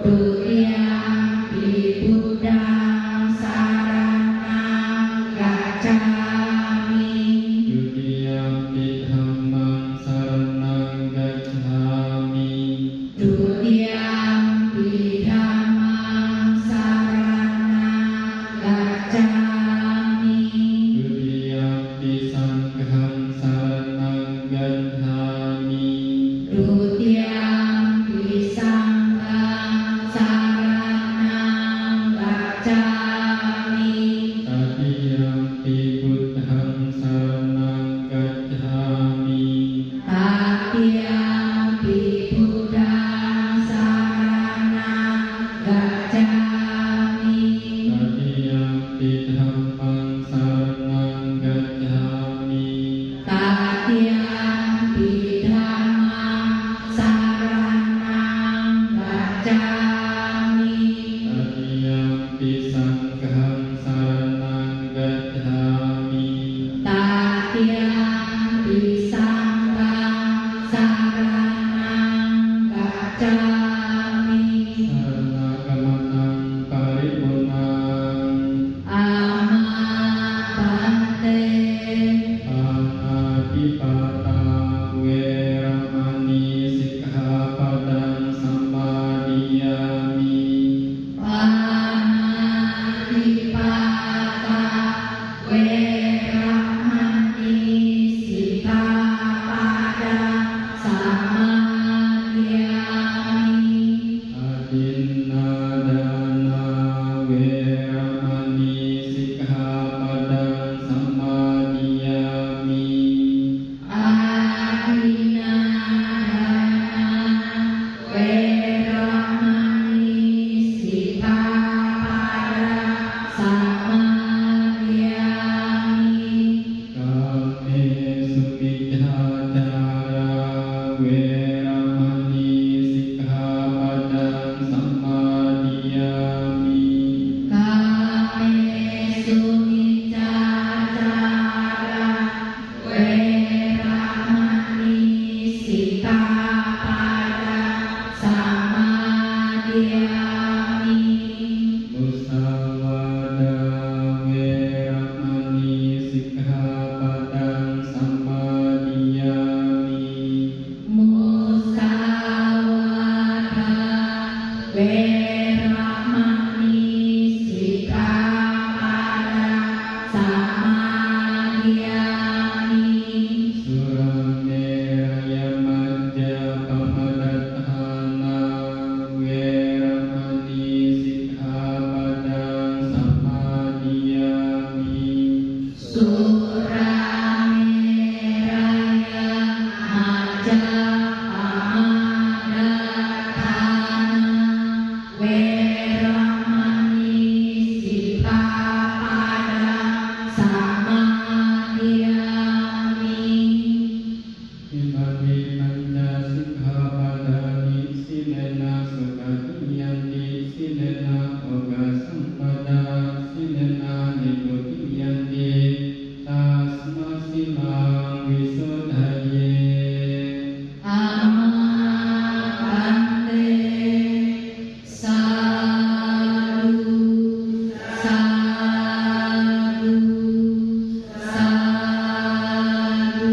Dutiyampi Buddhang saranang gacchami. Dutiyampi dhammang saranang gacchami. Dutiyampi dhammang saranang gacchami. Dutiyampi sanghang saranang gacchami. Dutiyampi sanghang saranang gacchami. Tatiyampi buddhang saranang gacchami. Tatiyampi Buddhang saranang gacchami. Tatiyampi dhammang saranang gacchami. Tatiyampi dhammang saranang gacchami. Tatiyampi sanghang saranang gacchami. Tatiyampi sanghang saranang gacchami. Sarana gamanang paripurnang. Amabante. Panatipata weramani sikkhapadang sammadiyami. Panatipata weramani sikkhapadang samadhiyami. Adinadana weramani sikkhapadang sammadiyami. Adinadana weramani sikkhapadang samadhiyami. Kame sumiddhacara weramani sikkhapadang sammadiyami. Kamesu miccācara weramani sikkhapadang samadhiyami. Musawada weramani sikkhapadang sammadiyami. Musawada weramani sikkhapadang samadhiyami. Surameraya majjapamadatthana weramani sikkhapadang sammadiyami. Surameraya majjapamadatthana weramani sikkhapadang samadhiyami. Imami panca sikkhapadani silena sukatiyanti silena oga sampada silena nibutiyanti tasma silang wisudhaye. Amabante. Sadhu, sadhu, sadhu.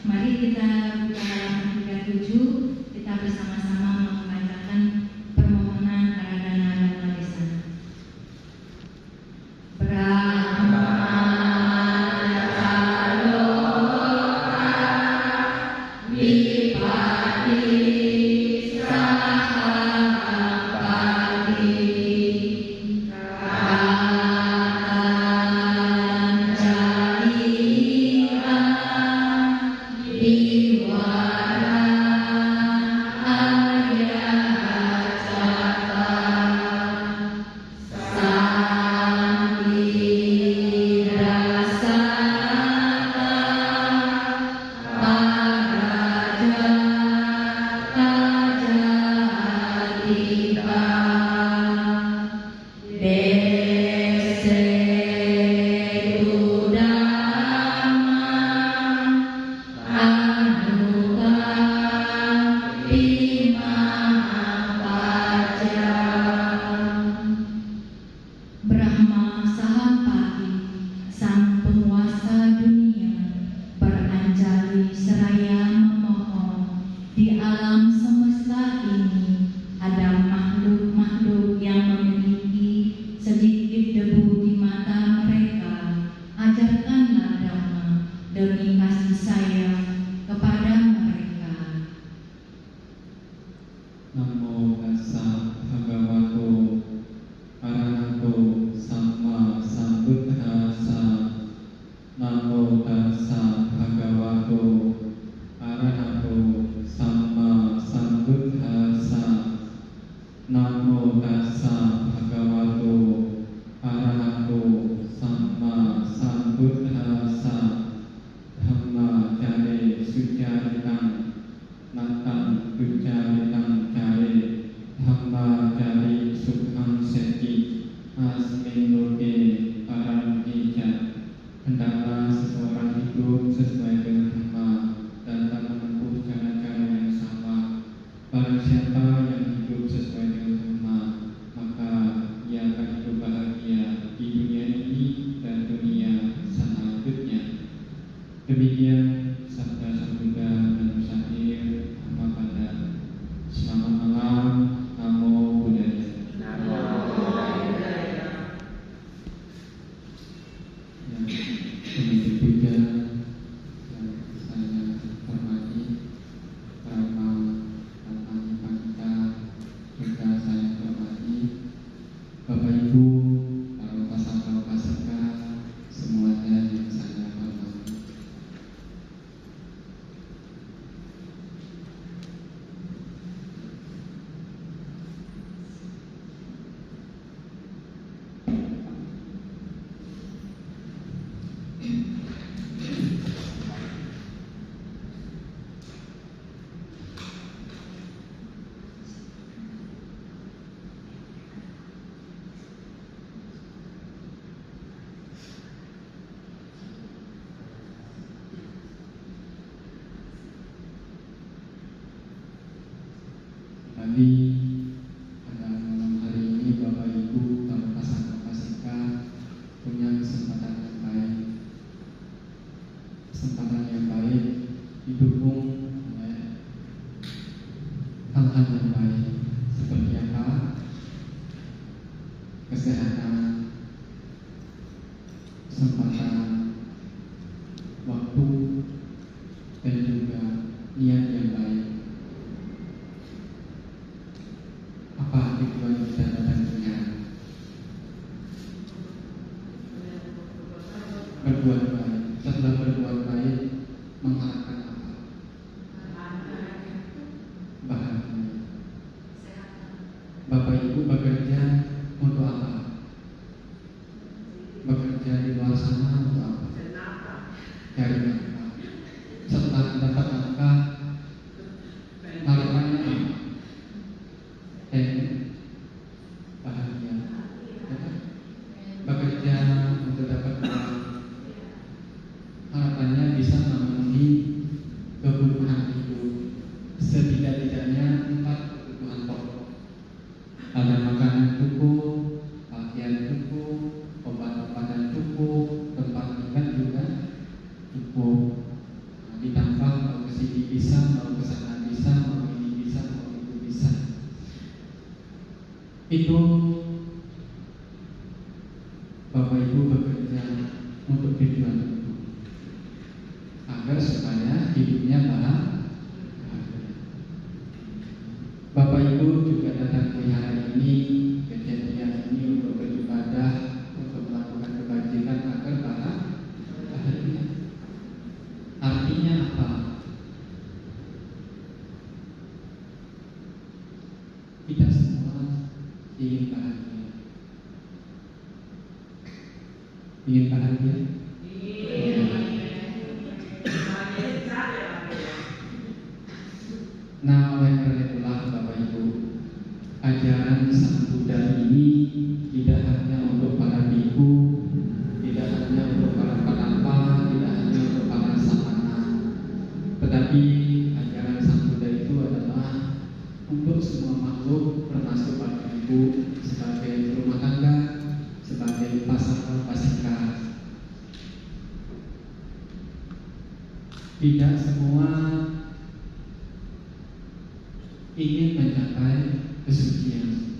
Mari kita buka halaman 37, kita bersama-sama membacakan permohonan Aradhana Dhamma Desana. Brahmacaloka Vipati Sahapati Katanjaliha Tiwara Arya Caka Sambidrasaka Paraja Kajatika Dese Udama Anuga Pimahapaja Brahma Sahapati, sang penguasa dunia, beranjali seraya memohon di alam semesta ini ada makhluk-makhluk yang memiliki sedikit debu di mata mereka. Ajarkanlah Dhamma demi kasih sayang kepada mereka. Namo tassa bhagavato arahato sama sambuddhassa. Namo tassa bhagavato arahato sama sambuddhassa. Namo tassa bhagavato arahato sama sambuddhassa. Dhamma jare sujaritang natang ujaritang jare. Dhamma jare sukhang seti asmin loke param hija. Hendaklah seseorang hidup sesuai dengan dhamma dan tak menempuh cara-cara yang sama. Barang siapa yang hidup sesuai dengan dhamma, maka ia akan hidup bahagia di dunia ini dan dunia selanjutnya. Demikian sabda Sang Buddha dan Musafir Dhamma Pada. Selamat malam. Namo Buddhaya. Yang puja yang saya hormati, Rama Ratani Panita, juga saya hormati Bapak Ibu, para upasaka-upasaka, semuanya yang saya hormati. Tadi pada malam hari ini Bapak Ibu para upasaka-upasika punya kesempatan yang baik, didukung oleh hal-hal yang baik seperti apa? Kesehatan, kesempatan, waktu, dan juga niat yang baik. Apa tujuan kita datang ke dunia? Berbuat baik. Setelah berbuat baik, mengharapkan apa? Bahagia. Bapak Ibu bekerja untuk apa? Bekerja di luar sana untuk apa? Cari nafkah. Setelah mendapat nafkah, harapannya apa? Bahagia. Bekerja untuk dapat uang, harapannya bisa memenuhi kebutuhan hidup, setidak-tidaknya 4 kebutuhan pokok. Ada makanan cukup, pakaian cukup, obat-obatan cukup, tempat tinggal juga cukup. Ditambah mau ke sini bisa, mau ke sana bisa, mau ini bisa, mau itu bisa. Itu Bapak Ibu bekerja untuk tujuan itu, agar supaya hidupnya bahagia. Bapak Ibu juga datang ke wihara ini, kejadian ini untuk beribadah, untuk melakukan kebajikan agar bahagia. Artinya apa? ingin bahagia. Ingin bahagia? Nah, oleh karena itulah Bapak Ibu, ajaran Sang Buddha ini tidak hanya untuk para biku, tidak hanya untuk para penapa, tidak hanya untuk para samana, tetapi ajaran Sang Buddha itu adalah untuk semua makhluk, termasuk Bapak Ibu sebagai rumah tangga, sebagai pasaka pasika. Tidak semua ingin mencapai kesucian.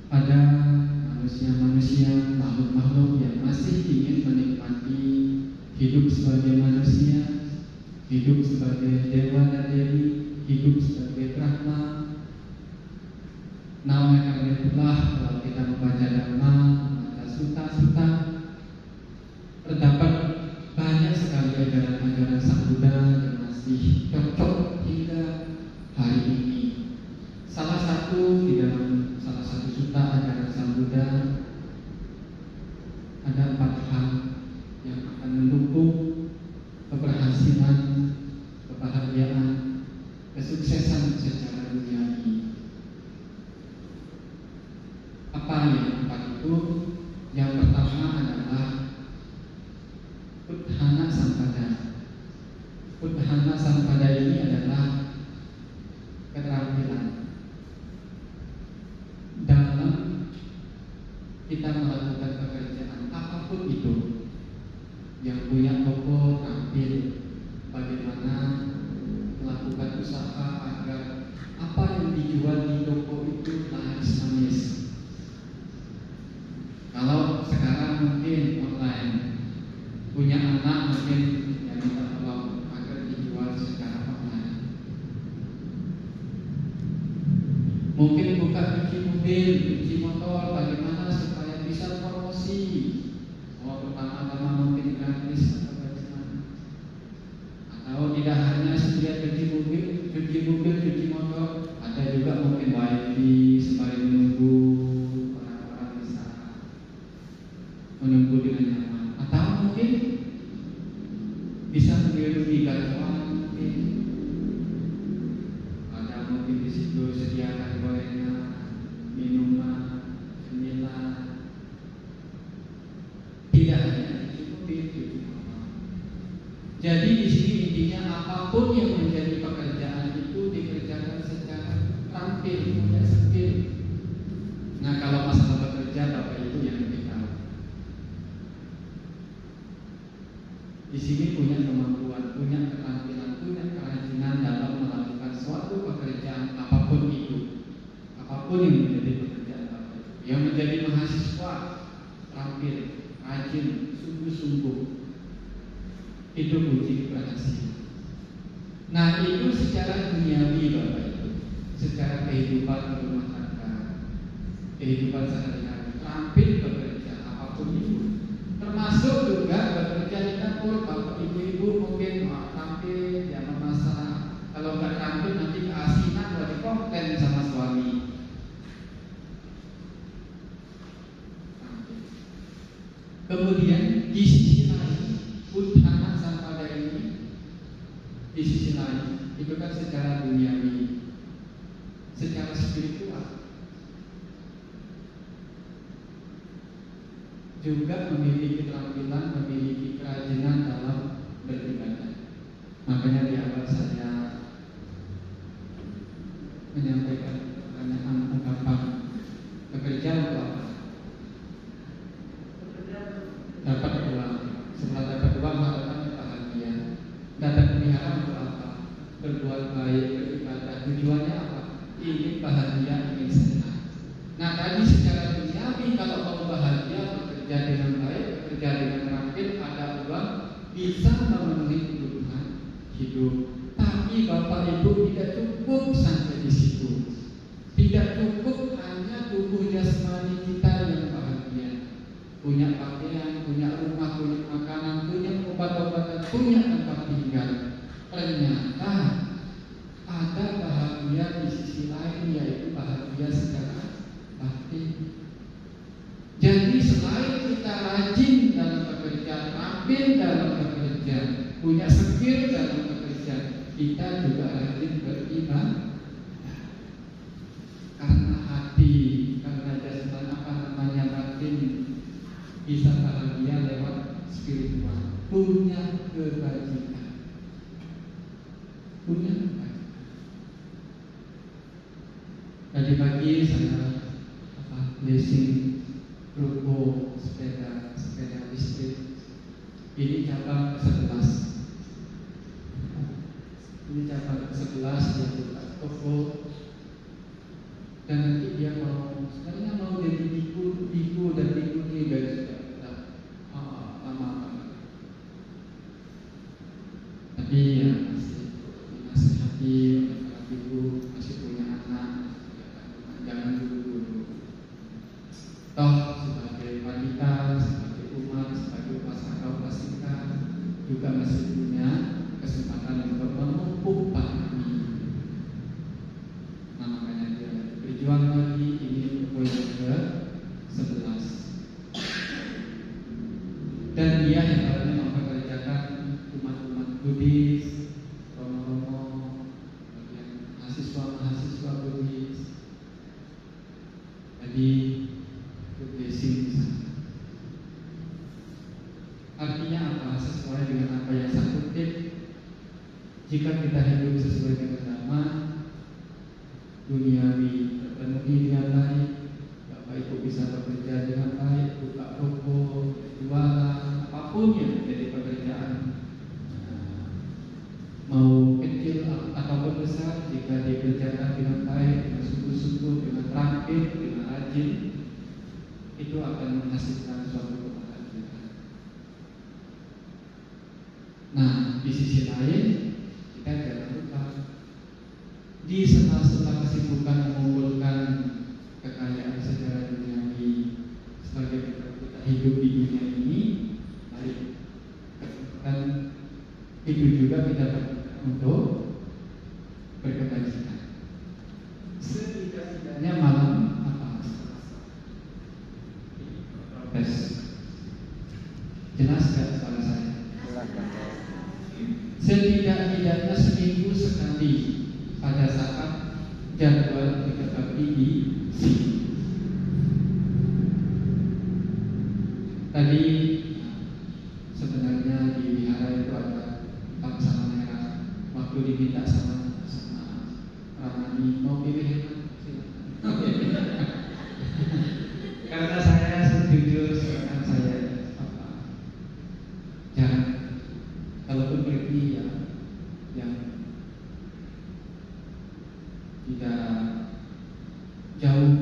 Ada manusia-manusia, makhluk-makhluk yang masih ingin menikmati hidup sebagai manusia, hidup sebagai dewa dan dewi, hidup sebagai Brahma. Nah, oleh karena itulah kalau kita membaca Dhamma, membaca sutta-sutta, terdapat banyak sekali ajaran-ajaran Sang Buddha yang masih cocok hingga hari ini. Salah satu sutta ajaran Sang Buddha ada 4 hal yang akan mendukung keberhasilan, kebahagiaan, kesuksesan secara duniawi. Apa yang 4 itu? Yang pertama adalah Uddhana Sampada. Uddhana Sampada ini adalah keterampilan dalam kita melakukan pekerjaan apapun itu. Yang punya toko tampil bagaimana melakukan usaha agar apa yang dijual di toko itu laris manis. Kalau sekarang mungkin online, punya anak mungkin yang minta tolong agar dijual secara online. Mungkin buka cuci mobil, cuci motor, bagaimana supaya bisa promosi. Pertama-tama mungkin gratis atau bagaimana. Atau tidak hanya sekedar cuci mobil, cuci motor, ada juga mungkin wifi sembari menunggu orang-orang bisa menunggu dengan nyaman. Atau mungkin bisa mengirim gacor, mungkin ada mungkin di situ sediakan gorengan, minuman, cemilan. Tidak hanya cuci mobil, cuci motor. Jadi di sini intinya apapun yang menjadi pekerjaan itu dikerjakan secara terampil, punya skill. Nah, kalau masalah bekerja, Bapak Ibu yang lebih tahu. Di sini punya kemampuan, punya keterampilan, punya kerajinan dalam melakukan suatu pekerjaan apapun itu, apapun yang menjadi pekerjaan Bapak Ibu. Yang menjadi mahasiswa, terampil, rajin, sungguh-sungguh, itu kunci keberhasilan. Nah, itu secara duniawi Bapak Ibu, secara kehidupan rumah tangga, kehidupan sehari-hari, terampil bekerja apapun itu. Termasuk juga bekerja di dapur. Bapak Ibu mungkin terampil ya memasak. Kalau nggak terampil nanti keasinan wajib komplain sama suami. Kemudian di sisi lain, Uddhana Sampada ini di sisi lain itu kan secara duniawi, secara spiritual juga memiliki keterampilan, memiliki kerajinan dalam beribadah. Makanya di awal saya menyampaikan pertanyaan ungkapan bekerja untuk apa? Dapat uang. Setelah dapat uang harapannya bahagia. Dapat pelihara untuk apa? Berbuat baik, beribadah. Tujuannya apa? Ingin bahagia, ingin senang. Nah, tadi secara duniawi kalau mau bahagia, bekerja dengan baik, bekerja dengan terampil, ada uang, bisa memenuhi kebutuhan hidup. Tapi Bapak Ibu tidak cukup sampai di situ. Tidak cukup hanya tubuh jasmani kita yang bahagia. Punya pakaian, punya rumah, punya makanan, punya obat-obatan, punya tempat tinggal. Ternyata ada bahagia di sisi lain, yaitu bahagia secara terampil dalam bekerja, punya skill dalam bekerja, kita juga rajin beribadah. Karena hati, karena jasmani batin bisa bahagia lewat spiritual, punya kebajikan, punya kebajikan. Tadi pagi saya leasing ruko sepeda listrik. Ini cabang ke-11. Ini cabang ke-11 yang buka toko. Dan nanti dia sebenarnya mau jadi biku dan biku ini dari sudah lama banget. Tapi ya masih dinasihati oleh para biku, masih punya anak, jangan dulu. Toh sebagai wanita, sebagai umat, sebagai upasaka juga masih punya kesempatan untuk memupuk pahami. Nah, makanya dia berjuang lagi. Ini poin ke-11. Dan dia yang harusnya mempekerjakan umat-umat Buddhis, romo-romo, kemudian mahasiswa Buddhis. Jadi blessing di sana. Artinya apa? Sesuai dengan apa yang saya kutip. Jika kita hidup sesuai dengan dhamma, duniawi terpenuhi dengan baik, Bapak Ibu bisa bekerja dengan baik, buka toko, jualan, apapun yang menjadi pekerjaan, mau kecil ataupun besar, jika dikerjakan dengan baik, dengan sungguh-sungguh, dengan terampil, dengan rajin, itu akan menghasilkan suatu kebahagiaan. Nah, di sisi lain, kita jangan lupa di sela-sela kesibukan mengumpulkan kekayaan secara duniawi sebagai kita hidup di dunia ini, mari dan itu juga kita untuk berkebajikan. Setidaknya malam tes jelas gak suara saya? Setidak-tidaknya seminggu sekali pada saat jadwal diketahui di sini. Tadi sebenarnya di wihara itu ada sama merah. Waktu diminta sama Ramani mau pilih karena saya jujur sekarang saya jangan kalaupun pergi yang tidak jauh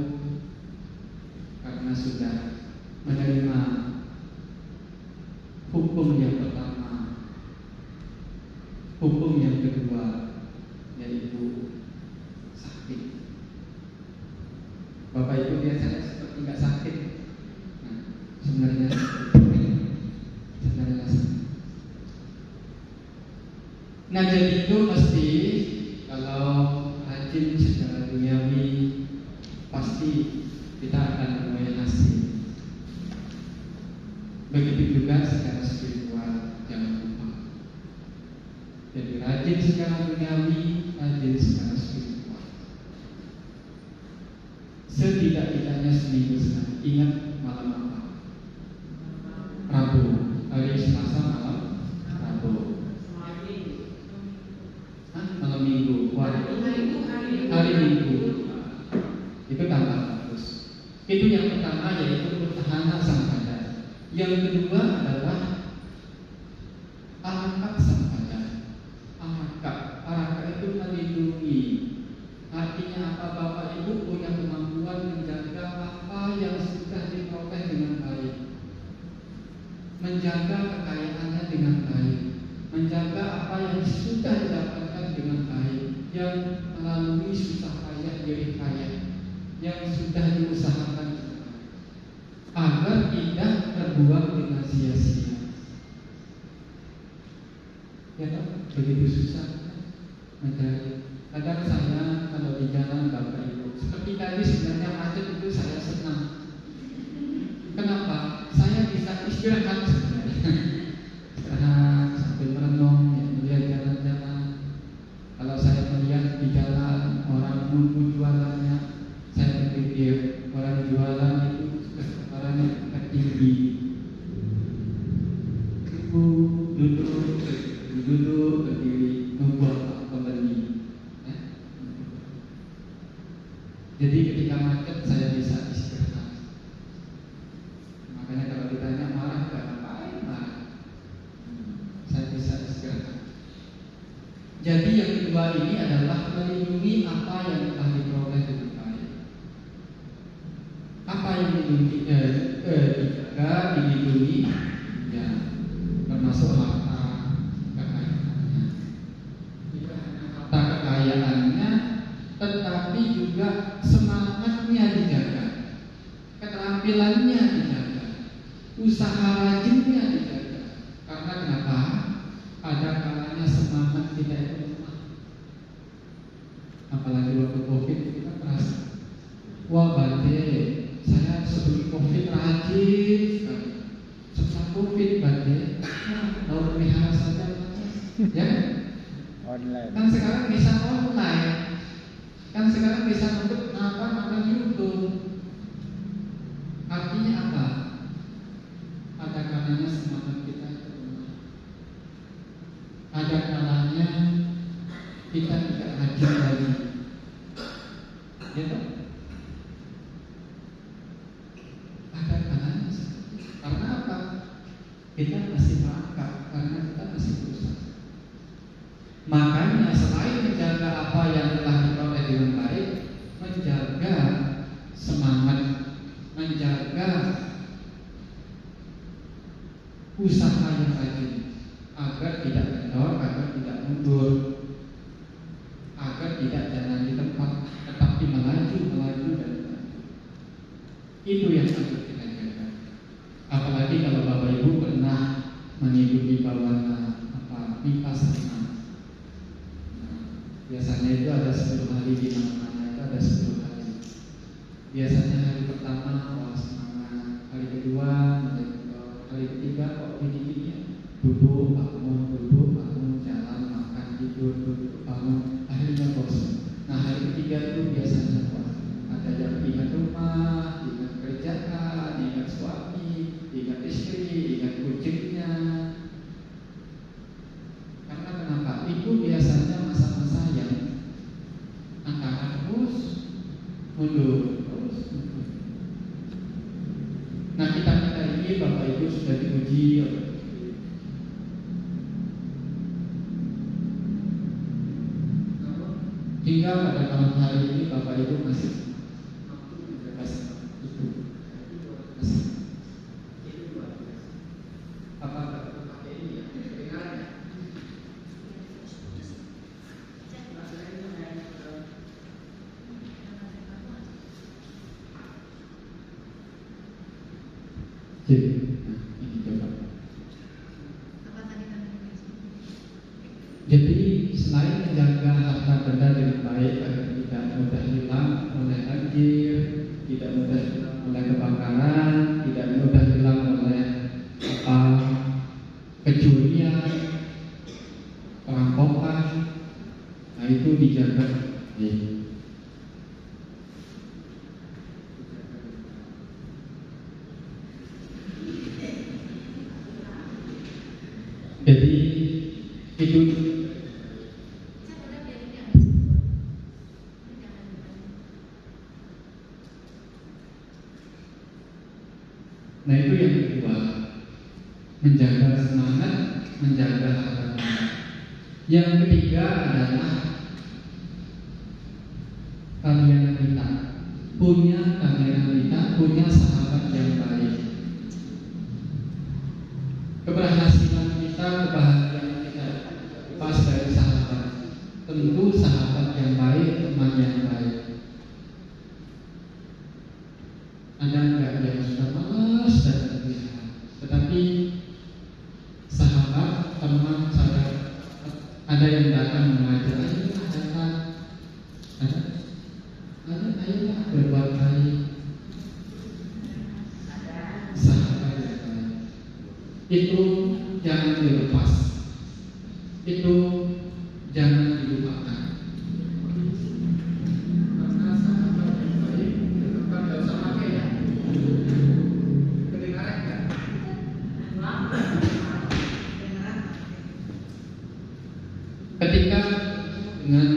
karena sudah menerima hukum yang pertama, hukum yang kedua, yaitu sakit. Bapak Ibu lihat saya seperti nggak sakit. Nah, sebenarnya sakit. Nah, jadi itu mesti kalau rajin secara duniawi pasti kita akan menuai hasil. Begitu juga secara spiritual, jangan lupa. Jadi rajin secara duniawi, rajin secara spiritual. Setidak-tidaknya seminggu sekali. Ingat malam apa? Rabu. Hari Selasa malam Rabu. Malam Minggu. Hari Minggu. Itu tambah bagus. Itu yang pertama, yaitu Uttahana Sampada. Yang kedua adalah Araka Sampada. Araka itu melindungi. Artinya apa? Bapak Ibu punya kemampuan menjaga apa yang sudah diperoleh dengan baik, menjaga kekayaannya dengan baik, menjaga apa yang sudah didapatkan dengan baik, yang melalui susah payah jerih payah, yang sudah diusahakan agar tidak terbuang dengan sia-sia. Ya tak? Begitu susah mencari. Kadang saya kalau di jalan Bapak Ibu, seperti tadi sebenarnya macet itu saya senang. Kenapa? Saya bisa istirahat sebenarnya. Jadi yang kedua ini adalah melindungi apa yang telah diperoleh dengan baik. Apa yang dijaga, dilindungi, ya termasuk harta kekayaannya. Tidak hanya harta kekayaannya, tetapi juga semangatnya dijaga, keterampilannya dijaga, usaha rajinnya dijaga. Karena kenapa? Ada kalanya semangat kita itu lemah. Apalagi waktu COVID kita merasa, wah Bante, saya sebelum COVID rajin sekali. Setelah COVID Bante, mau melihara saja, ya. Online. Kan sekarang bisa online, kan sekarang bisa nonton YouTube. Artinya apa? Ada kalanya semangat kita itu lemah. Ada kalanya kita tidak rajin lagi, ya toh? Ada kalanya karena apa? Kita masih merangkak, karena kita masih berusaha. Makanya selain menjaga apa yang telah diperoleh dengan baik, menjaga semangat, menjaga usaha yang rajin, agar tidak kendor, agar tidak mundur, agar tidak jalan di tempat, tetapi melaju dan melaju. Itu yang harus kita jaga. Apalagi kalau Bapak Ibu pernah mengikuti bawaan vipassana. Biasanya itu ada 10 hari, di mana-mana itu ada 10 hari. Biasanya hari pertama wah semangat, hari kedua mulai kendor, hari ketiga kok gini-gini, duduk bangun, jalan, makan, tidur, duduk bangun, akhirnya bosan. Nah hari ketiga itu biasanya wah ada yang ingat rumah, ingat kerjaan, ingat suami, ingat istri, ingat kucingnya. Karena kenapa? Itu biasanya masa-masa yang antara terus mundur. Nah kita ini Bapak Ibu sudah diuji hingga pada malam hari ini Bapak Ibu masih Jadi selain menjaga harta benda dengan baik agar tidak mudah hilang oleh banjir, tidak mudah hilang oleh kebakaran, tidak mudah hilang oleh kecurian, perampokan, nah itu dijaga. Jadi itu nah itu yang kedua, menjaga semangat, menjaga harta. Yang ketiga adalah kalian kita punya sahabat yang baik. Keberhasilan kita, kebahagiaan kita pas dari sahabat. Tentu sahabat yang baik, teman yang baik. Ada enggak yang sudah malas dan terlihat, tetapi sahabat, teman, saudara, ada yang datang mengajar, ayolah datang, ayolah berbuat baik. Sahabat yang baik itu jangan dilepas, itu jangan dilupakan. Karena sahabat yang baik tidak usah pakai ya. Kedengaran nggak? Ketika dengan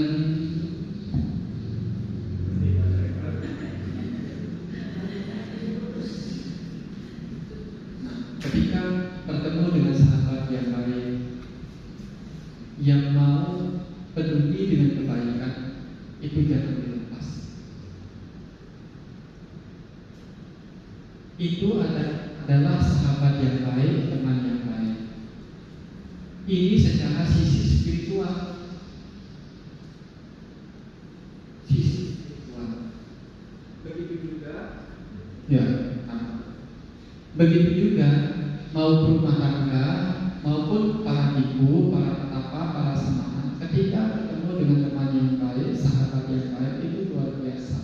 ketika bertemu dengan sahabat yang baik, yang mau peduli dengan kebaikan, itu jangan dilepas. Itu adalah sahabat yang baik, teman yang baik. Ini secara sisi spiritual. Sisi spiritual. Begitu juga, ya. Begitu juga mau rumah tangga maupun para ibu, para petapa, para semangat, ketika bertemu dengan teman yang baik, sahabat yang baik, itu luar biasa.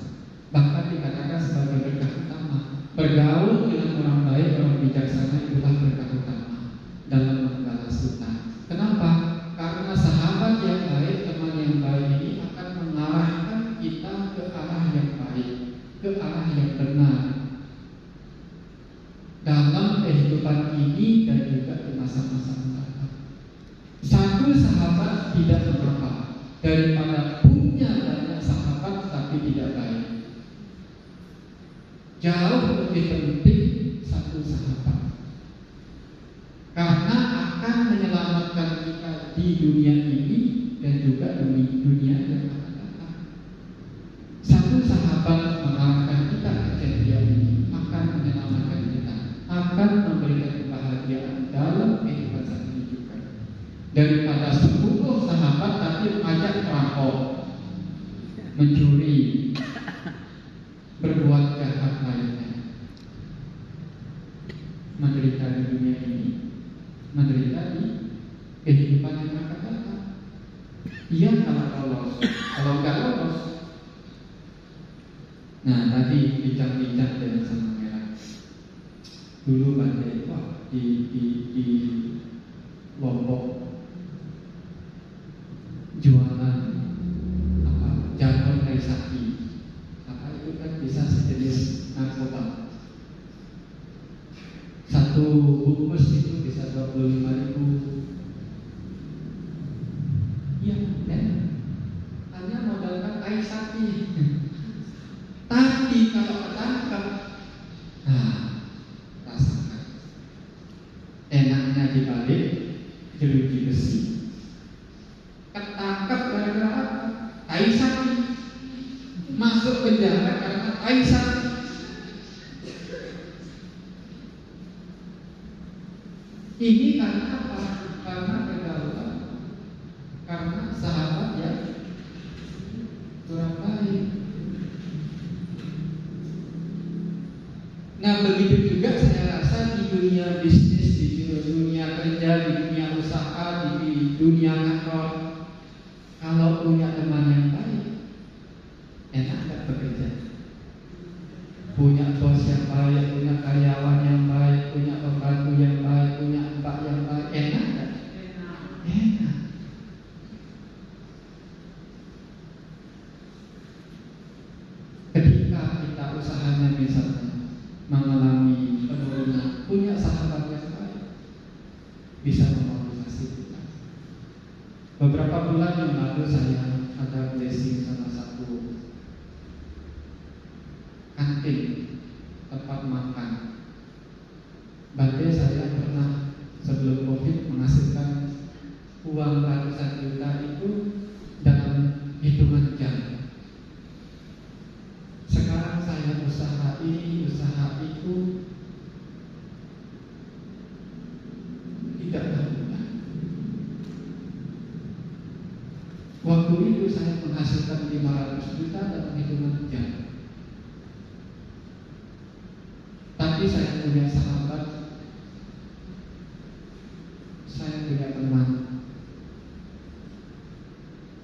Bahkan dikatakan sebagai berkah utama. Bergaul dengan orang baik, orang bijaksana itulah berkah utama dalam membalas hutang. Kenapa? Karena sahabat yang baik, teman yang baik ini akan mengarahkan kita ke arah yang baik, ke arah yang benar dalam kehidupan ini dan juga di masa-masa mendatang. Satu sahabat tidak mengapa daripada punya banyak sahabat tapi tidak baik. Jauh lebih penting satu sahabat, karena akan menyelamatkan kita di dunia ini dan juga di dunia yang akan datang. Satu sahabat mengarahkan kita ke jaya ini, akan menyelamatkan kita, akan memberikan kebahagiaan dalam kehidupan saat ini juga. Daripada 10 sahabat tapi mengajak merampok, mencuri, berbuat jahat lainnya, menderita di dunia ini, menderita di kehidupan yang akan datang. Iya kalau lolos, kalau nggak lolos. Nah tadi bincang-bincang dengan sama merah. Dulu badai di Lombok jualan apa janur tai sapi. Apa itu kan bisa sejenis narkoba. Satu bungkus itu bisa 25.000. Iya, kan? Hanya modalkan tai sapi. Tapi kalau ketangkap, nah rasakan enaknya dibalik jeruji besi. Ketangkap gara-gara apa? Tai sapi. Masuk penjara karena tai sapi. Ini karena apa? Karena pergaulan, karena sahabat yang kurang baik. Nah begitu juga saya rasa di dunia bisnis, di dunia kerja, di dunia usaha, di dunia kantor. Kalau punya teman yang baik, enak gak bekerja? Punya bos yang baik, punya karyawan yang baik, punya pembantu yang baik, punya mbak yang baik, enak gak? Enak. Ketika kita usahanya misalnya mengalami penurunan, punya sahabat yang baik, bisa memotivasi kita. Beberapa bulan yang lalu saya ada blessing sama satu kantin tempat makan. Badai saya pernah sebelum COVID menghasilkan uang ratusan juta itu dalam hitungan jam. Sekarang saya usaha ini, usaha itu, tidak mudah. Waktu itu saya menghasilkan 500 juta dalam hitungan jam. Tapi saya punya sahabat, saya punya teman.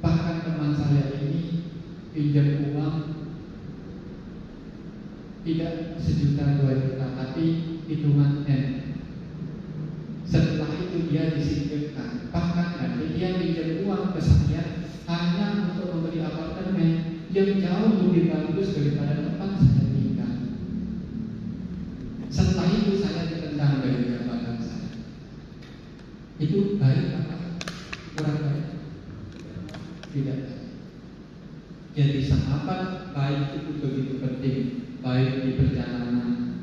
Bahkan teman saya ini pinjam uang tidak 1 juta 2 juta, tapi hitungan M. Setelah itu dia disingkirkan. Bahkan nanti dia pinjam uang ke saya hanya untuk membeli apartemen yang jauh lebih bagus daripada tempat saya tinggal. Setelah itu saya ditendang dari jabatan saya. Itu baik apa? Kurang baik? Tidak. Jadi sahabat baik itu begitu penting, baik di perjalanan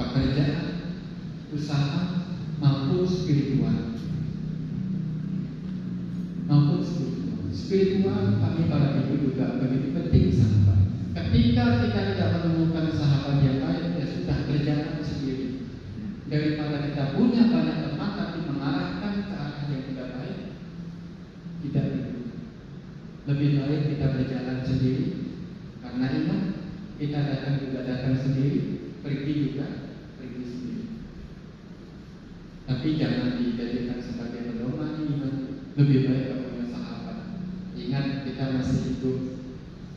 pekerjaan, usaha maupun spiritual, maupun spiritual kami para ibu juga begitu penting sahabat. Ketika kita tidak menemukan sahabat yang baik, ya sudah berjalan sendiri. Daripada kita punya banyak teman tapi mengarahkan ke arah yang tidak baik, tidak itu. Lebih baik kita berjalan sendiri. Karena ingat, kita datang sendiri, pergi juga pergi sendiri. Tapi jangan dijadikan sebagai pedoman iman. Lebih baik kalau punya sahabat. Ingat, kita masih hidup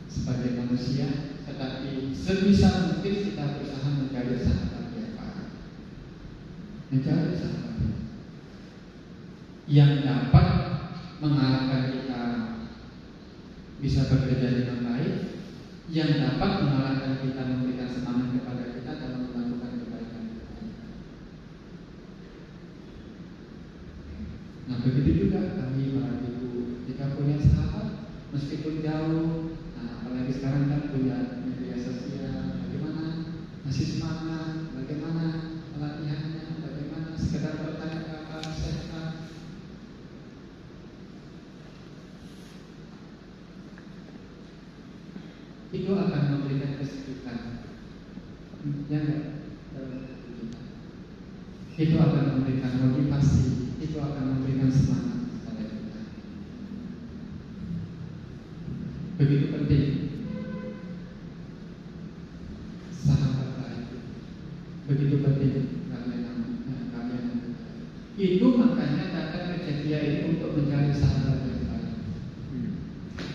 sebagai manusia, tetapi sebisa mungkin kita berusaha mencari sahabat yang baik, mencari sahabat yang dapat mengarahkan kita bisa bekerja dengan baik, yang dapat mengarahkan kita, memberikan semangat kepada kita dalam melakukan kebaikan. Nah, begitu juga kami para ibu, jika punya sahabat meskipun jauh, nah, apalagi sekarang kan punya media sosial, bagaimana masih semangat, bagaimana pelatihannya, bagaimana sekedar bertanya kabar sehat. Itu akan memberikan kesejukan, ya enggak? Itu akan memberikan motivasi, itu akan memberikan semangat kepada kita. Begitu penting sahabat baik, begitu penting kalian. Itu makanya datang ke Cetia ini untuk mencari sahabat yang baik.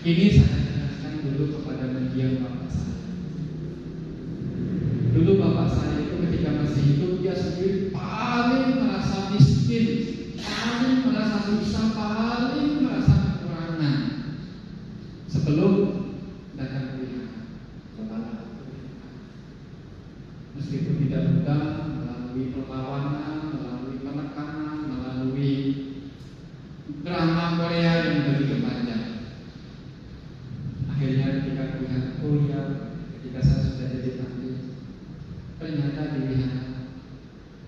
Ini saya jelaskan dulu kepada mendiang bapak saya. Dulu bapak saya itu ketika masih hidup, dia sendiri paling merasa miskin, paling merasa susah, paling merasa kekurangan. Sebelum datang pilihan, cobalah meskipun tidak mudah, melalui perlawanan, melalui penekanan, melalui drama Korea yang begitu panjang. Akhirnya ketika Tuhan, oh ya, ketika saya sudah jadi nanti, ternyata dilihat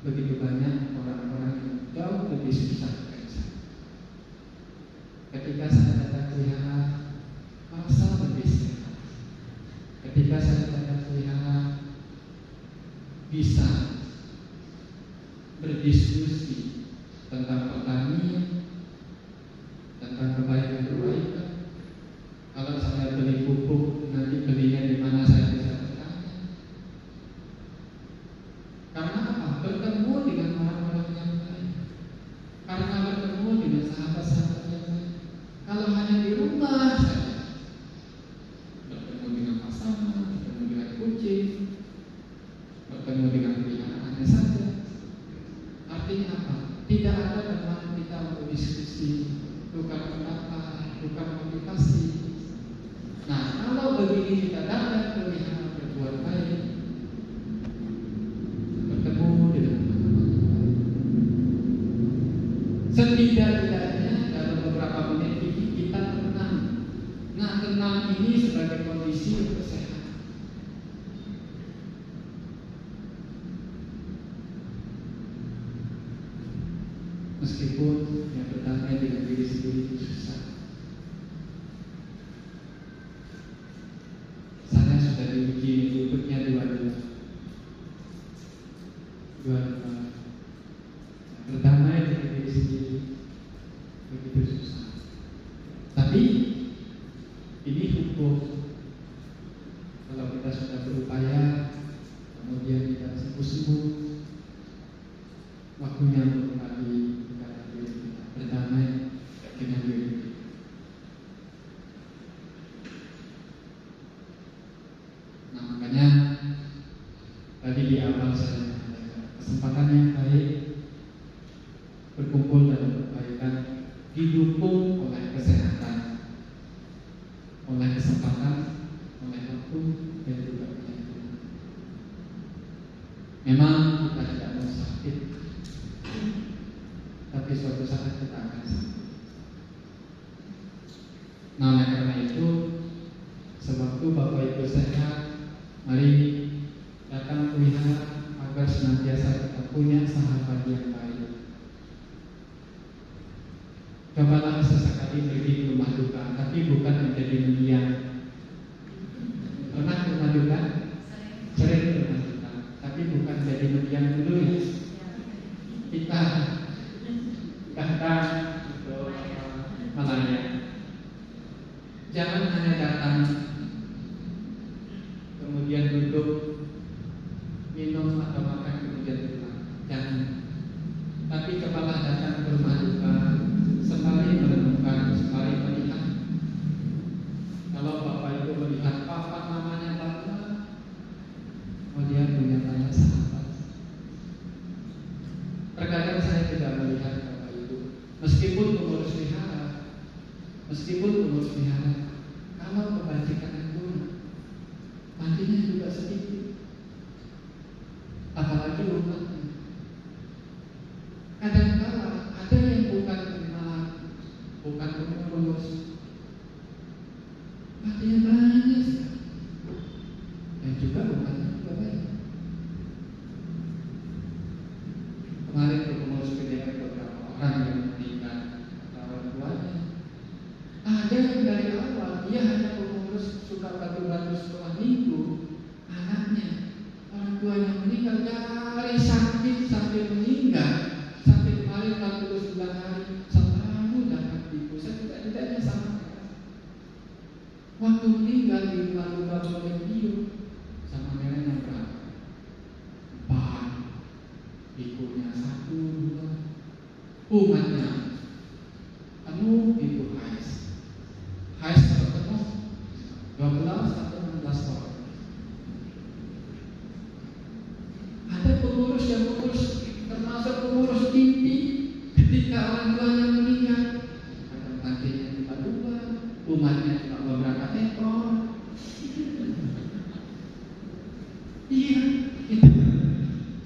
begitu banyak orang-orang yang jauh lebih susah dari saya. Ketika saya datang pelihara, merasa lebih sehat. Ketika saya datang pelihara, bisa berdiskusi tentang pertanian, tentang kebaikan-kebaikan. Kalau saya beli pupuk, nanti belinya di mana saya bisa bertanya. Karena apa? Bertemu dengan orang-orang yang baik. Karena bertemu dengan sahabat-sahabat yang baik. Kalau hanya di rumah saja, bertemu dengan pasangan, bertemu dengan kucing, bertemu dengan peliharaannya saja, artinya apa? Tidak ada teman kita untuk diskusi, tukar pendapat, tukar motivasi. Nah, kalau begini kita dapat pelihara berbuat baik, bertemu dengan teman-teman baik, setidak-tidaknya dalam beberapa menit ini kita tenang. Nah, tenang ini sebagai kondisi untuk sehat. Meskipun yang bertanya dengan diri sendiri itu susah. Saya sudah diuji lututnya dua-dua. Berdamai dengan diri sendiri begitu susah. Tapi ini hukum. Kalau kita sudah berupaya, kemudian tidak sembuh-sembuh, waktunya untuk kembali kepada diri kita, berdamai dengan diri kita. Nah, makanya tadi di awal saya mengatakan kesempatan yang baik berkumpul dalam kebaikan didukung oleh kesehatan, oleh kesempatan, oleh waktu, dan juga keyakinan. Memang kita tidak mau sakit, tapi suatu saat kita akan sakit. Nah, oleh karena itu, sewaktu Bapak Ibu sehat, mari datang pelihara agar senantiasa kita punya sahabat yang baik. Cobalah sesekali pergi ke rumah duka, tapi Jangan hanya datang kemudian duduk, minum atau makan kemudian pulang. Jangan. Tapi kepala datang ke rumah duka sembari merenungkan, sembari melihat. Kalau Bapak Ibu melihat papa namanya Bapak, oh dia punya banyak sahabat. Terkadang saya tidak melihat Bapak Ibu, meskipun pengurus wihara, kalau kebajikan itu matinya juga sedikit, apalagi umatnya. Kadang-kala ada yang bukan kenal, bukan pengurus, matinya banyak sekali. Dan juga umatnya juga banyak. Kemarin pengurus PDR beberapa orang yang meninggal atau orang tuanya. Ada yang dari awal dia hanya pengurus suka bantu-bantu sekolah minggu, anaknya orang tuanya meninggal dari sakit sampai meninggal, sampai kemarin 49 hari selalu dapat di pusat, tidak-tidaknya sama. Waktu meninggal di lalu oleh dia sama neneknya berapa? 4, ibunya 1, 2, umatnya penuh ibu Hais kalau ketemu 12 atau 16 orang. Ada pengurus yang termasuk pengurus inti, ketika orang tuanya meninggal, kadang pantinya cuma 2, umatnya cuma beberapa ekor. Iya, itu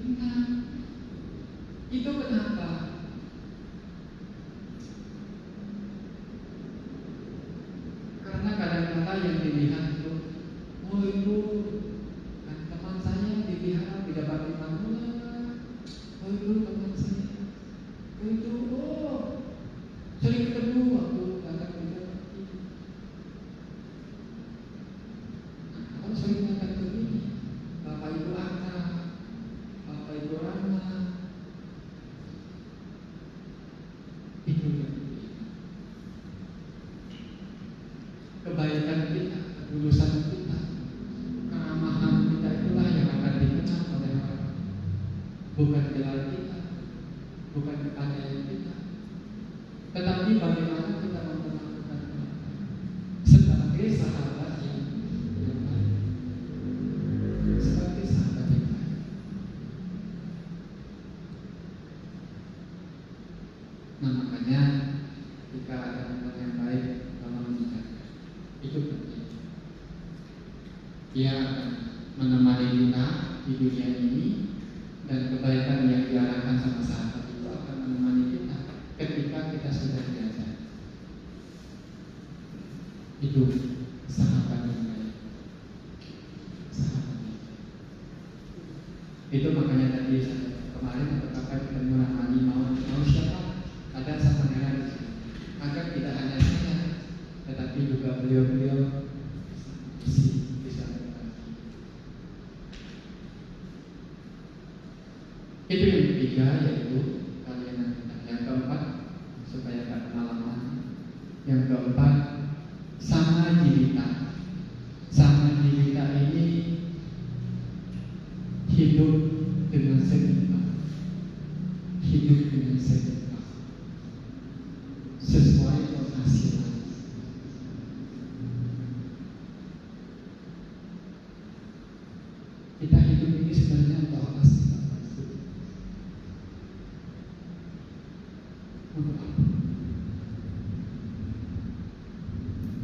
benar. Itu kenapa? Karena kadang-kadang yang dilihat itu, oh itu teman saya dilihat tidak pakai bangunan, oh itu teman saya, oh itu sering ketemu waktu datang ke mati. Kalau sering datang ke sini, Bapak Ibu Ana, Bapak Ibu Rana, itu kebaikan kita, ketulusan kita, keramahan kita itulah yang akan dikenal oleh orang. Bukan gelar kita, bukan kekayaan kita, tetapi bagaimana kita memperlakukan orang sebagai sahabat yang baik, sebagai sahabat yang baik. Nah makanya jika ada orang yang baik, tolong menjaga. Itu penting. Dia akan menemani kita di dunia ini, dan kebaikan yang diarahkan sama sahabat itu akan menemani kita ketika kita sudah diajar. Itu sahabat yang baik. Sahabat. Itu makanya tadi kemarin atau kapan kita mengurangi mau siapa? Ada sama merah di sini. Agar tidak hanya saya, tetapi juga beliau-beliau bisa berbagi. Itu yang ketiga, yaitu kalian yang keempat, supaya tak kemalaman. Yang keempat, sama jilita. Sama jilita ini hidup dengan seimbang, hidup dengan seimbang, sesuai penghasilan. Kita hidup ini sebenarnya untuk apa sih? Untuk apa?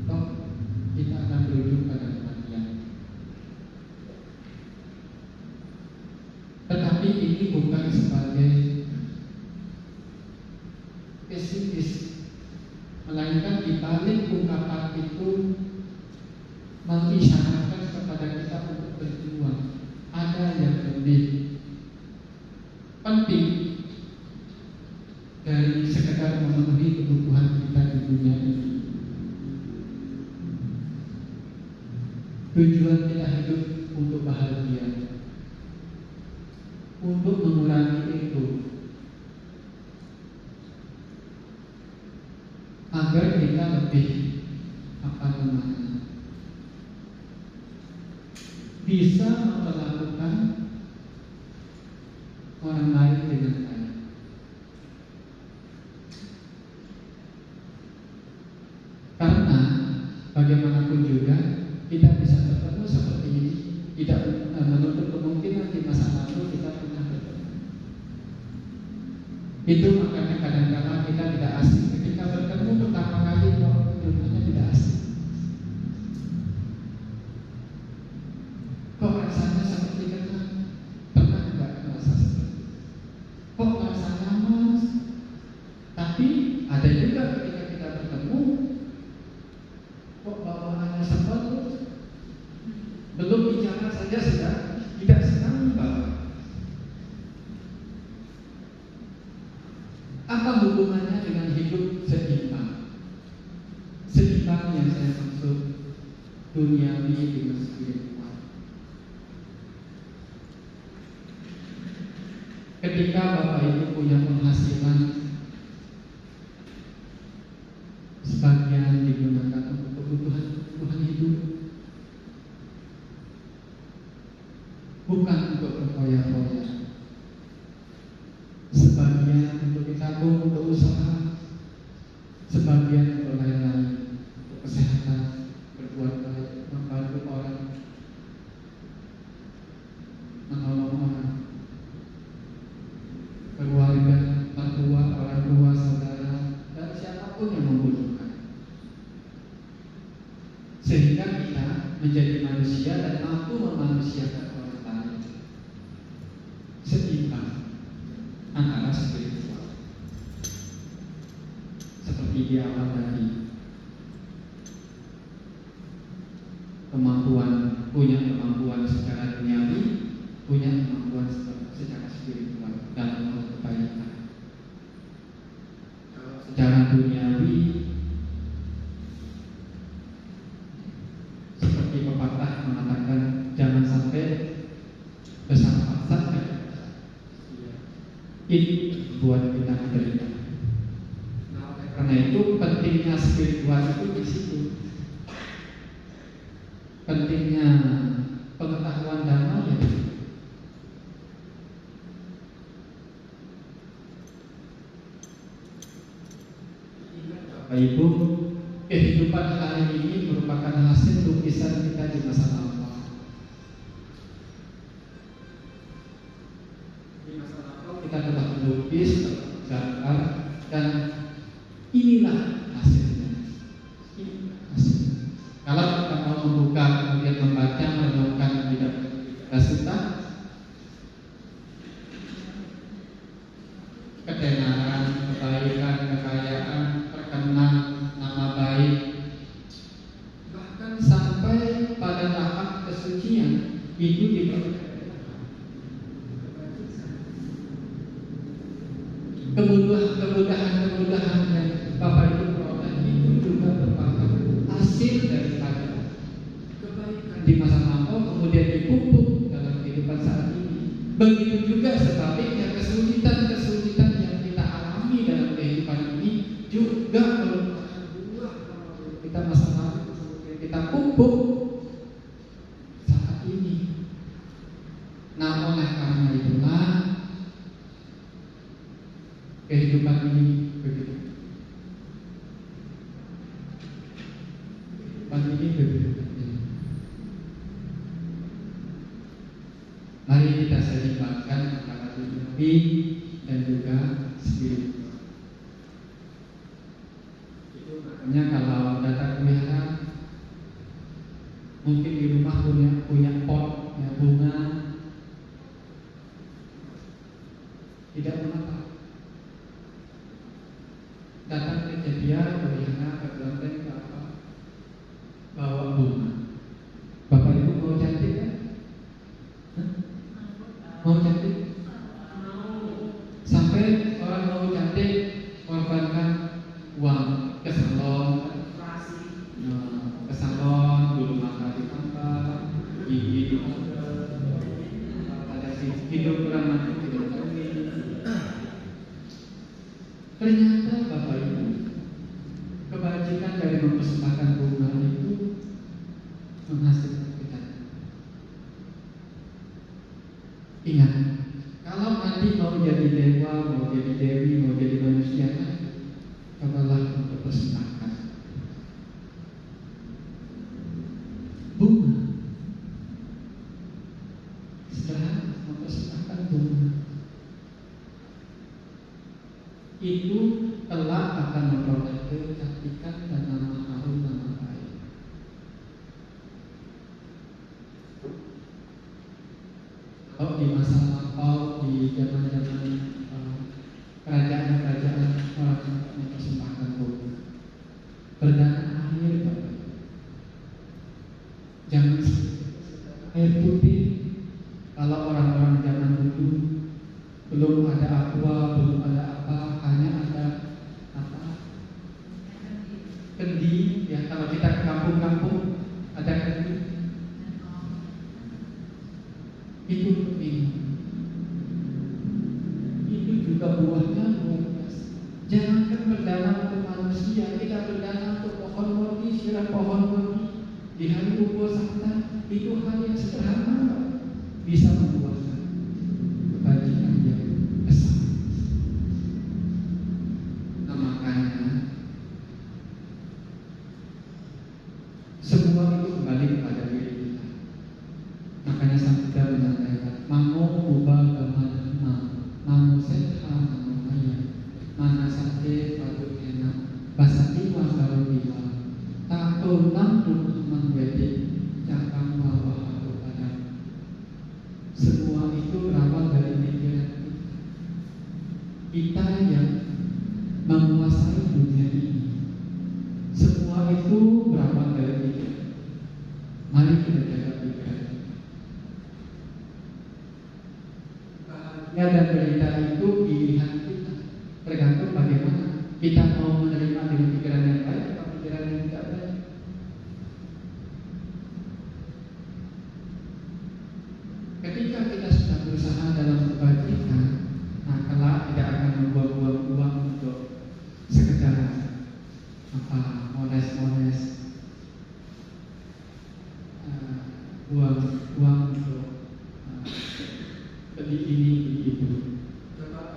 Toh kita akan berujung pada kematian. Tetapi ini bukan sebagai pesimis, melainkan di balik ungkapan itu mengisyaratkan kepada kita untuk berjuang. Ada yang lebih penting dari sekedar memenuhi kebutuhan kita di dunia ini. Tujuan kita hidup untuk bahagia, untuk mengurangi itu, agar kita lebih apa namanya, bisa memperlakukan orang lain dengan baik. Karena bagaimanapun juga kita bisa bertemu seperti ini, tidak menutup kemungkinan di masa lalu kita pernah bertemu. Itu makanya kadang-kadang kita tidak asing ketika bertemu pertama kali, kok jumlahnya tidak asing. Kok rasanya seperti kenal? Pernah enggak merasa seperti itu? Kok merasa nyaman? Tapi ada juga ketika kita bertemu, kok bawaannya seperti belum bicara saja sudah tidak senang banget. Apa hubungannya dengan hidup seimbang? Seimbang yang saya maksud duniawi dengan spiritual. Ketika Bapak Ibu punya penghasilan, sebagian digunakan untuk kebutuhan hidup, bukan untuk berfoya-foya. Sebagian untuk ditabung untuk usaha, sebagian untuk lain-lain, untuk kesehatan, berbuat baik, membantu orang, menolong orang, keluarga, mertua, orang tua, saudara, dan siapapun yang membutuhkan. Sehingga kita menjadi manusia dan mampu memanusiakan orang lain. Seimbang antara spiritual. Seperti di awal tadi, punya kemampuan secara duniawi, punya kemampuan secara spiritual dalam hal kebaikan. Secara duniawi, seperti pepatah mengatakan, jangan sampai besar paksa ini buat kita menderita. Nah, karena itu pentingnya spiritual itu di situ. Pentingnya pengetahuan dhamma ya. Bapak Ibu, kehidupan hari ini merupakan hasil lukisan kita di masa lampau. Kita telah melukis, gambar, dan inilah hasilnya. Kalau kita mau membuka, kemudian membaca, merenungkan tidak suka, ketenaran, kebaikan, kekayaan, terkenal, nama baik, bahkan sampai pada tahap kesucian itu diperlukan. Kemudahan yang Bapak Ibu peroleh itu juga merupakan hasil daripada kebaikan di masa lampau kemudian dipupuk dalam kehidupan saat ini. Begitu juga sebaliknya kesulitan yang kita alami dalam kehidupan ini juga merupakan buah kita masa lalu kemudian kita pupuk saat ini. Nah, oleh karena itulah kehidupan ini begitu. Kehidupan ini begitu. Mari kita seimbangkan antara duniawi dan juga spiritual. Itu makanya kalau datang wihara, mungkin di rumah punya pot, punya bunga, tidak mengapa. Datang ke Jatiya, berwihara, ke kelenteng, ke apa, bawa bunga. Bapak Ibu mau cantik kan? Mau cantik? Sampai orang mau cantik korbankan uang ke salon, bulu mata ditambah, gigi ditambah, ada hidung kurang mati tidak cantik. Ternyata Bapak Ibu, kebajikan dari mempersembahkan bunga itu bunga. Sederhana, mempersembahkan bunga. Itu kelak akan memperoleh kecantikan dan nama harum, nama baik. Kalau di masa lampau, di zaman-zaman kerajaan-kerajaan orang mempersembahkan bunga. Perdana air, Bapak. Jangan air putih. Kalau orang-orang zaman dulu belum ada aqua, belum ada apa, hanya ada apa? Kendi. Ya, kalau kita ke kampung-kampung ada kendi. Itu minum. Itu juga buahnya luar biasa. Jangankan berdana untuk manusia, kita berdana untuk pohon roti, sirap pohon roti di hari kubur Sabta. Itu hal yang sederhana, bisa membuahkan kebajikan yang besar. Nah, makanya semua itu kembali kepada diri kita. Makanya Sang Buddha menyampaikan, "Mamo ubah gamadana, mamo setha mamo maya, mana sate padu enak, basati wakaro diwa, tato nam tuman wedi, cakam wawaharu padam." Semua itu berawal dari pikiran kita yang menguasai dunia ini. Semua itu berawal dari pikiran. Mari kita jaga pikiran. Bahagia dan berita itu pilihan kita. Tergantung bagaimana kita mau menerima dengan pikiran yang baik atau pikiran yang tidak baik. Ketika kita sudah berusaha dalam kebajikan, nah kelak tidak akan membuang-buang uang untuk sekedar apa, moles-moles, buang uang untuk beli ini, beli itu.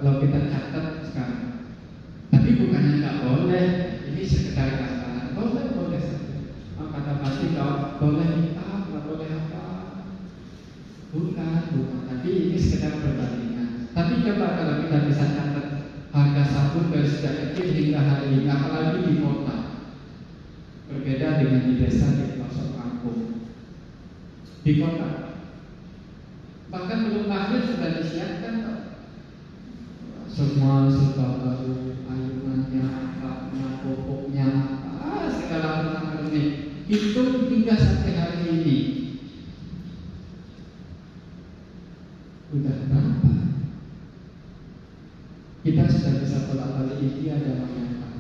Kalau kita catat sekarang, tapi bukannya nggak boleh, ini sekedar kasaran, boleh saja. Kata pasti kalau boleh kita, nggak boleh apa. Bukan, tapi ini sekedar perbandingan. Tapi coba kalau kita bisa catat harga sabun dari sejak kecil hingga hari ini, apalagi di kota, berbeda dengan di desa, di pelosok kampung. Di kota, bahkan belum lahir sudah disiapkan semua serba baru, ayunannya, apanya, pupuknya, segala macam ini. Itu hingga sampai hari ini. Udah berapa? Kita sudah bisa bolak-balik India dan Myanmar.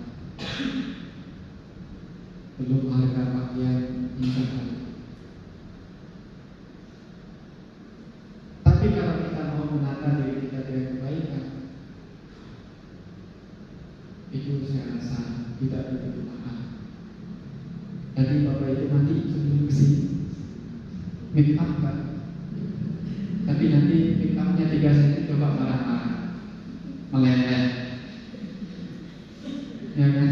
Belum harga pakaian hingga hari. Tapi kalau kita mau menata diri kita dengan kebaikan, itu saya rasa tidak begitu mahal. Jadi Bapak itu nanti sebelum kesini make up kan? Tapi nanti make upnya 3 cm coba marah-marah, meleleh, ya kan?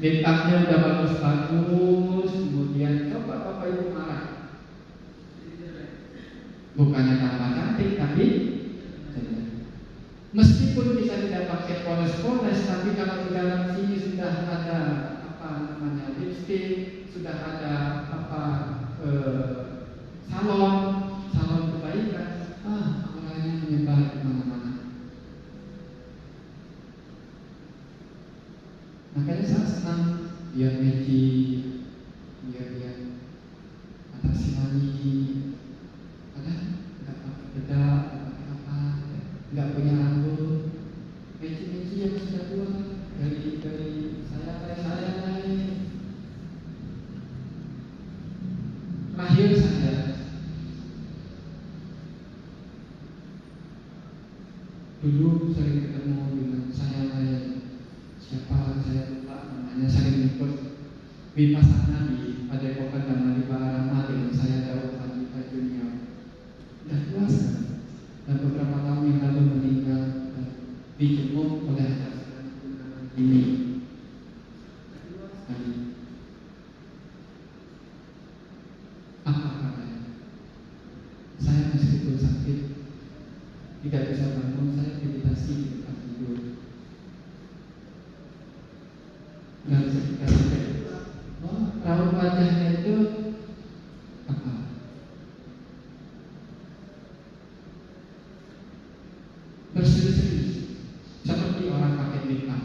Make upnya udah bagus-bagus, kemudian coba Bapak itu marah. Bukannya tambah cantik, tapi meskipun bisa tidak pakai poles-poles, tapi kalau di dalam sini sudah ada apa namanya lipstick, sudah ada apa salon kebaikan, auranya menyebar kemana-mana. Makanya saya senang lihat Meci, lihat atasi wangi. Nggak punya rambut, meci yang sudah tua dari saya lahir saja. Dulu sering ketemu dengan saya siapa saya lupa namanya, sering ikut Vipassana di Padepokan Dhammadipparama dengan saya jauh Pak Junior. Udah tua sekali. Dan beberapa tahun yang lalu meninggal, dijenguk oleh ini. tidak bisa bangun, saya meditasi di tempat tidur. Nggak bisa kita sampai. Oh, raut wajahnya itu apa? Berseri-seri, seperti orang pakai make up.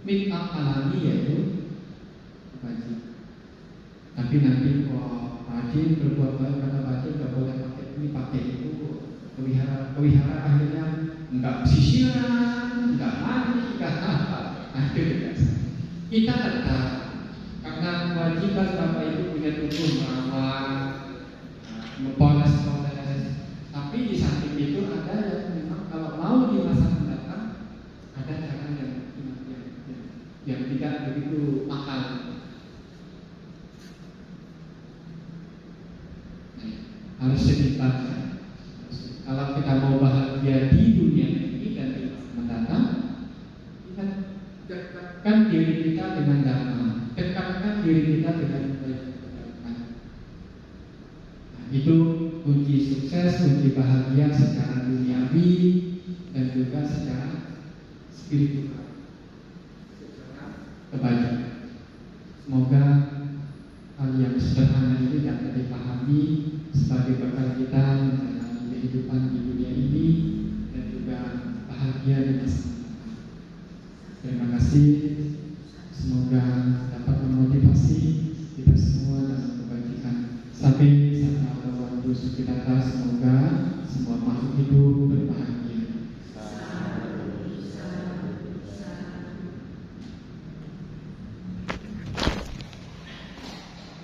Make up alami yaitu wajib. Tapi nanti rajin berbuat baik kata wajib, nggak boleh pakai ini pakai itu. Kewihara akhirnya nggak sisiran, nggak mandi, nggak apa. Akhirnya kita tetap karena kewajiban Bapak Ibu punya tubuh merawat, mempoles. Tapi di samping itu ada yang memang kalau mau di masa mendatang ada cara yang tidak begitu mahal. Harus sekitar. Kalau kita mau bahagia di dunia ini dan di masa mendatang, kita dekatkan diri kita dengan dhamma, dekatkan diri kita dengan kebaikan. Itu kunci sukses, kunci bahagia secara duniawi dan juga secara spiritual, secara kebajikan. Semoga hal yang sederhana ini dapat dipahami sebagai bekal kita menjalani kehidupan